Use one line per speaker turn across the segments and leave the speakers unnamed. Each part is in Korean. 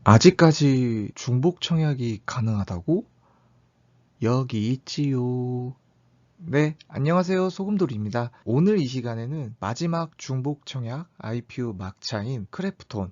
아직까지 중복 청약이 가능하다고? 여기 있지요. 네, 안녕하세요. 소금돌이입니다. 오늘 이 시간에는 마지막 중복 청약 IPO 막차인 크래프톤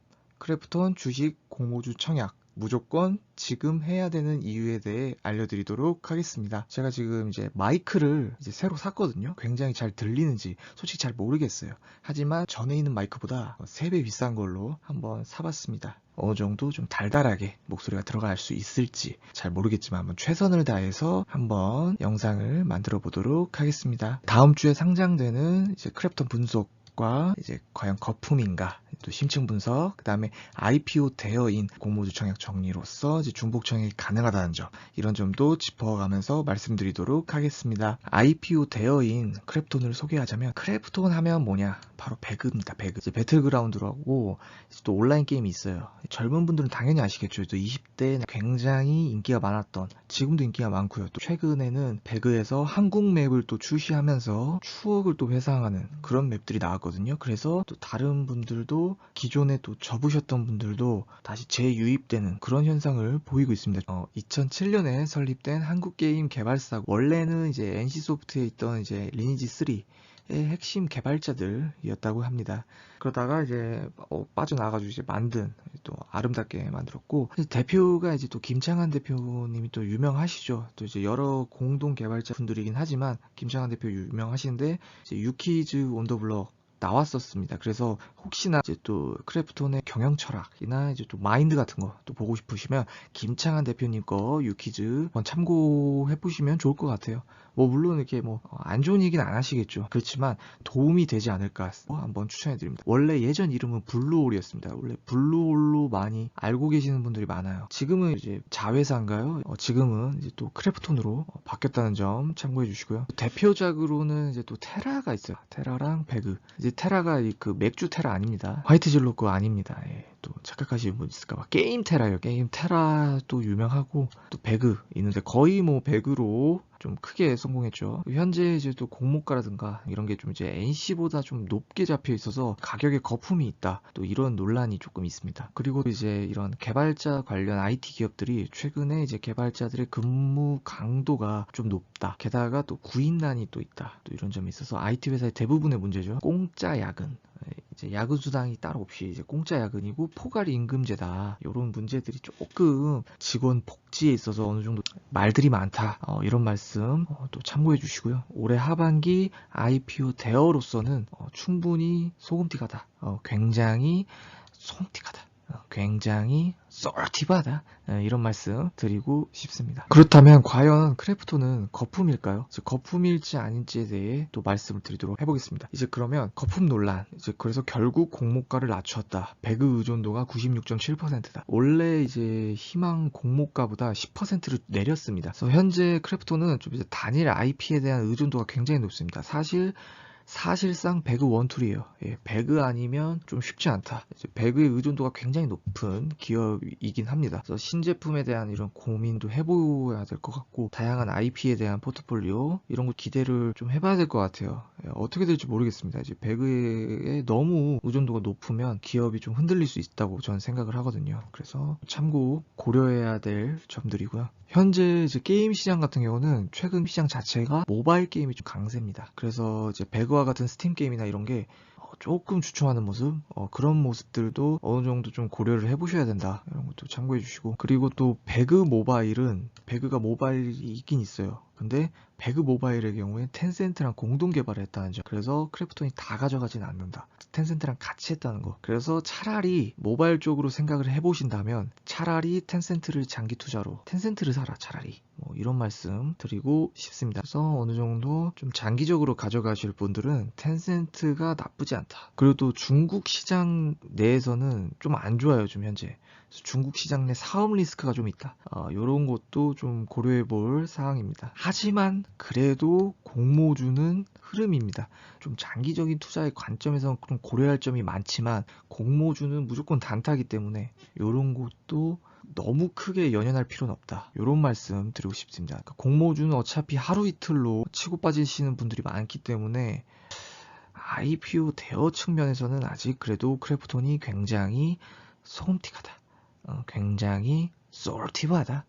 주식 공모주 청약 무조건 지금 해야 되는 이유에 대해 알려드리도록 하겠습니다. 제가 지금 이제 마이크를 이제 새로 샀거든요. 굉장히 잘 들리는지 솔직히 잘 모르겠어요. 하지만 전에 있는 마이크보다 3배 비싼 걸로 한번 사봤습니다. 어느 정도 좀 달달하게 목소리가 들어갈 수 있을지 잘 모르겠지만 한번 최선을 다해서 한번 영상을 만들어 보도록 하겠습니다. 다음 주에 상장되는 이제 크래프톤 분석과 이제 과연 거품인가 또 심층 분석, 그 다음에 IPO 대여인 공모주 청약 정리로서 이제 중복 청약이 가능하다는 점, 이런 점도 짚어가면서 말씀드리도록 하겠습니다. IPO 대여인 크래프톤을 소개하자면, 크래프톤 하면 뭐냐? 바로 배그입니다. 배그. 이제 배틀그라운드라고 또 온라인 게임이 있어요. 젊은 분들은 당연히 아시겠죠. 또 20대 굉장히 인기가 많았던, 지금도 인기가 많고요. 또 최근에는 배그에서 한국 맵을 또 출시하면서 추억을 또 회상하는 그런 맵들이 나왔거든요. 그래서 또 다른 분들도 기존에 또 접으셨던 분들도 다시 재유입되는 그런 현상을 보이고 있습니다. 2007년에 설립된 한국게임 개발사, 원래는 이제 NC소프트에 있던 이제 리니지 3의 핵심 개발자들이었다고 합니다. 그러다가 이제 빠져나가지고 이제 만든, 또 아름답게 만들었고, 대표가 이제 또 김창한 대표님이 또 유명하시죠. 또 이제 여러 공동 개발자 분들이긴 하지만 김창한 대표 유명하신데, 이제 유키즈 온 더 블럭 나왔었습니다. 그래서 혹시나 이제 또 크래프톤의 경영 철학이나 이제 또 마인드 같은 거 또 보고 싶으시면 김창한 대표님 거 유키즈 한번 참고해 보시면 좋을 것 같아요. 뭐 물론 이렇게 뭐 안 좋은 얘기는 안 하시겠죠. 그렇지만 도움이 되지 않을까 한번 추천해 드립니다. 원래 예전 이름은 블루홀이었습니다. 원래 블루홀로 많이 알고 계시는 분들이 많아요. 지금은 이제 자회사인가요? 지금은 이제 또 크래프톤으로 바뀌었다는 점 참고해 주시고요. 대표작으로는 이제 또 테라가 있어요. 테라랑 배그. 이제 테라가 그 맥주 테라 아닙니다. 화이트 진로 거 아닙니다. 예, 또 착각하시는 분 있을까봐. 게임 테라요. 게임 테라 또 유명하고, 또 배그 있는데 거의 뭐 배그로 좀 크게 성공했죠. 현재 이제 또 공모가라든가 이런 게 좀 이제 NC보다 좀 높게 잡혀 있어서 가격에 거품이 있다, 또 이런 논란이 조금 있습니다. 그리고 이제 이런 개발자 관련 IT 기업들이 최근에 이제 개발자들의 근무 강도가 좀 높다, 게다가 또 구인난이 또 있다, 또 이런 점이 있어서 IT 회사의 대부분의 문제죠. 공짜 야근, 이제 야근 수당이 따로 없이 이제 공짜 야근이고 포괄 임금제다, 이런 문제들이 조금 직원 복지에 있어서 어느 정도 말들이 많다, 이런 말씀 또 참고해 주시고요. 올해 하반기 IPO 대여로서는 충분히 소금티가다, 굉장히 솜티가다, 굉장히 쏠티바다, 이런 말씀 드리고 싶습니다. 그렇다면 과연 크래프톤은 거품일까요? 거품일지 아닌지에 대해 또 말씀을 드리도록 해보겠습니다. 이제 그러면 거품 논란, 이제 그래서 결국 공모가를 낮췄다. 배그 의존도가 96.7%다. 원래 이제 희망 공모가보다 10%를 내렸습니다. 그래서 현재 크래프톤은 좀 이제 단일 IP에 대한 의존도가 굉장히 높습니다. 사실상 배그 원툴이에요. 예, 배그 아니면 좀 쉽지 않다. 이제 배그의 의존도가 굉장히 높은 기업이긴 합니다. 그래서 신제품에 대한 이런 고민도 해보아야 될 것 같고, 다양한 IP에 대한 포트폴리오 이런 거 기대를 좀 해봐야 될 것 같아요. 예, 어떻게 될지 모르겠습니다. 이제 배그에 너무 의존도가 높으면 기업이 좀 흔들릴 수 있다고 저는 생각을 하거든요. 그래서 참고 고려해야 될 점들이고요. 현재 이제 게임 시장 같은 경우는 최근 시장 자체가 모바일 게임이 좀 강세입니다. 그래서 이제 배그와 같은 스팀 게임이나 이런 게 조금 주춤하는 모습, 그런 모습들도 어느 정도 좀 고려를 해보셔야 된다, 이런 것도 참고해 주시고, 그리고 또 배그가 모바일이 있긴 있어요. 근데 배그 모바일의 경우에 텐센트랑 공동 개발을 했다는 점, 그래서 크래프톤이 다 가져가진 않는다, 텐센트랑 같이 했다는 거. 그래서 차라리 모바일 쪽으로 생각을 해보신다면 차라리 텐센트를 장기 투자로 텐센트를 사라, 차라리, 뭐 이런 말씀 드리고 싶습니다. 그래서 어느 정도 좀 장기적으로 가져가실 분들은 텐센트가 나쁘지 않다. 그리고 또 중국 시장 내에서는 좀 안 좋아요, 좀 현재. 중국 시장 내 사업 리스크가 좀 있다, 이런 것도 좀 고려해 볼 사항입니다. 하지만 그래도 공모주는 흐름입니다. 좀 장기적인 투자의 관점에서 좀 고려할 점이 많지만 공모주는 무조건 단타기 때문에 이런 것도 너무 크게 연연할 필요는 없다, 이런 말씀 드리고 싶습니다. 그러니까 공모주는 어차피 하루 이틀로 치고 빠지시는 분들이 많기 때문에 IPO 대여 측면에서는 아직 그래도 크래프톤이 굉장히 소음틱하다, 굉장히 솔티브하다.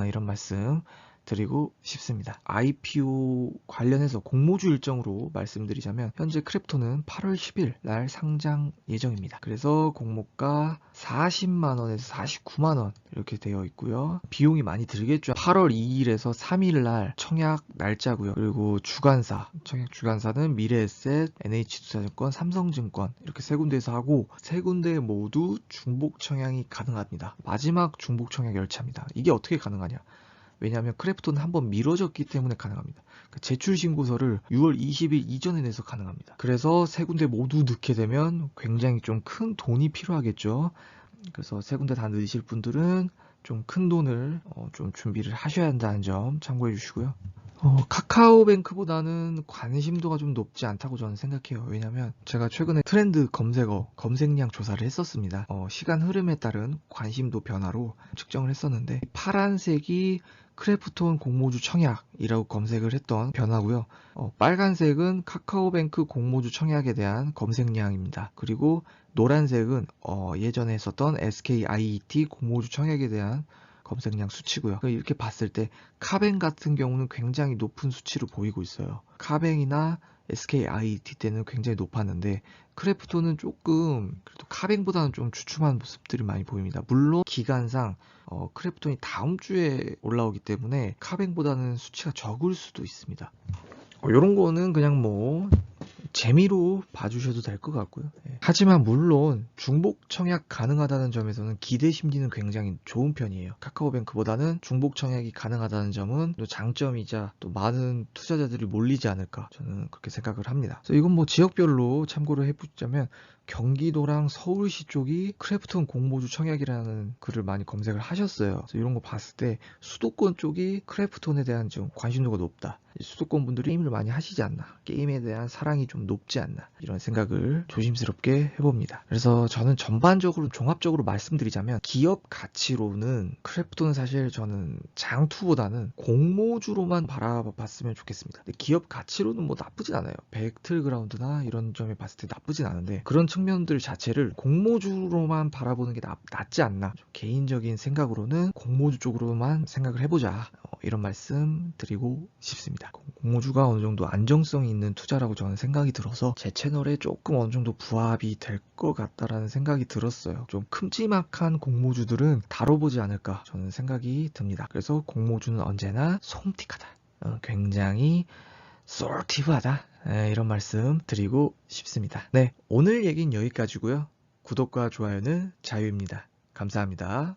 이런 말씀 드리고 싶습니다. IPO 관련해서 공모주 일정으로 말씀드리자면 현재 크랩톤은 8월 10일 날 상장 예정입니다. 그래서 공모가 40만원에서 49만원 이렇게 되어 있고요. 비용이 많이 들겠죠. 8월 2일에서 3일 날 청약 날짜고요. 그리고 주관사, 청약 주관사는 미래에셋, NH투자증권, 삼성증권 이렇게 세 군데에서 하고 세 군데 모두 중복 청약이 가능합니다. 마지막 중복 청약 열차입니다. 이게 어떻게 가능하냐? 왜냐하면 크래프톤은 한번 미뤄졌기 때문에 가능합니다. 제출 신고서를 6월 20일 이전에 내서 가능합니다. 그래서 세 군데 모두 넣게 되면 굉장히 좀 큰 돈이 필요하겠죠. 그래서 세 군데 다 넣으실 분들은 좀 큰 돈을 좀 준비를 하셔야 한다는 점 참고해 주시고요. 카카오뱅크보다는 관심도가 좀 높지 않다고 저는 생각해요. 왜냐면 제가 최근에 트렌드 검색량 조사를 했었습니다. 시간 흐름에 따른 관심도 변화로 측정을 했었는데 파란색이 크래프톤 공모주 청약이라고 검색을 했던 변화고요. 빨간색은 카카오뱅크 공모주 청약에 대한 검색량입니다. 그리고 노란색은 예전에 했었던 SKIET 공모주 청약에 대한 검색량 수치고요. 이렇게 봤을 때 카뱅 같은 경우는 굉장히 높은 수치로 보이고 있어요. 카뱅이나 SKIET 때는 굉장히 높았는데 크래프톤은 조금 그래도 카뱅보다는 좀 주춤한 모습들이 많이 보입니다. 물론 기간상 크래프톤이 다음 주에 올라오기 때문에 카뱅보다는 수치가 적을 수도 있습니다. 이런 거는 그냥 뭐 재미로 봐주셔도 될 것 같고요. 하지만 물론 중복 청약 가능하다는 점에서는 기대 심리는 굉장히 좋은 편이에요. 카카오뱅크보다는 중복 청약이 가능하다는 점은 또 장점이자 또 많은 투자자들이 몰리지 않을까 저는 그렇게 생각을 합니다. 그래서 이건 뭐 지역별로 참고를 해보자면 경기도랑 서울시 쪽이 크래프톤 공모주 청약이라는 글을 많이 검색을 하셨어요. 그래서 이런 거 봤을 때 수도권 쪽이 크래프톤에 대한 좀 관심도가 높다. 수도권 분들이 게임을 많이 하시지 않나, 게임에 대한 사랑이 좀 높지 않나, 이런 생각을 조심스럽게 해봅니다. 그래서 저는 전반적으로 종합적으로 말씀드리자면 기업 가치로는 크래프톤은 사실 저는 장투보다는 공모주로만 바라봤으면 좋겠습니다. 근데 기업 가치로는 뭐 나쁘진 않아요. 배틀그라운드나 이런 점에 봤을 때 나쁘진 않은데 그런 측면들 자체를 공모주로만 바라보는 게 낫지 않나, 개인적인 생각으로는 공모주 쪽으로만 생각을 해보자, 이런 말씀 드리고 싶습니다. 공모주가 어느 정도 안정성이 있는 투자라고 저는 생각이 들어서 제 채널에 조금 어느 정도 부합이 될 것 같다라는 생각이 들었어요. 좀 큼지막한 공모주들은 다뤄보지 않을까 저는 생각이 듭니다. 그래서 공모주는 언제나 솜틱하다, 굉장히 솔티브하다, 이런 말씀 드리고 싶습니다. 네, 오늘 얘기는 여기까지고요. 구독과 좋아요는 자유입니다. 감사합니다.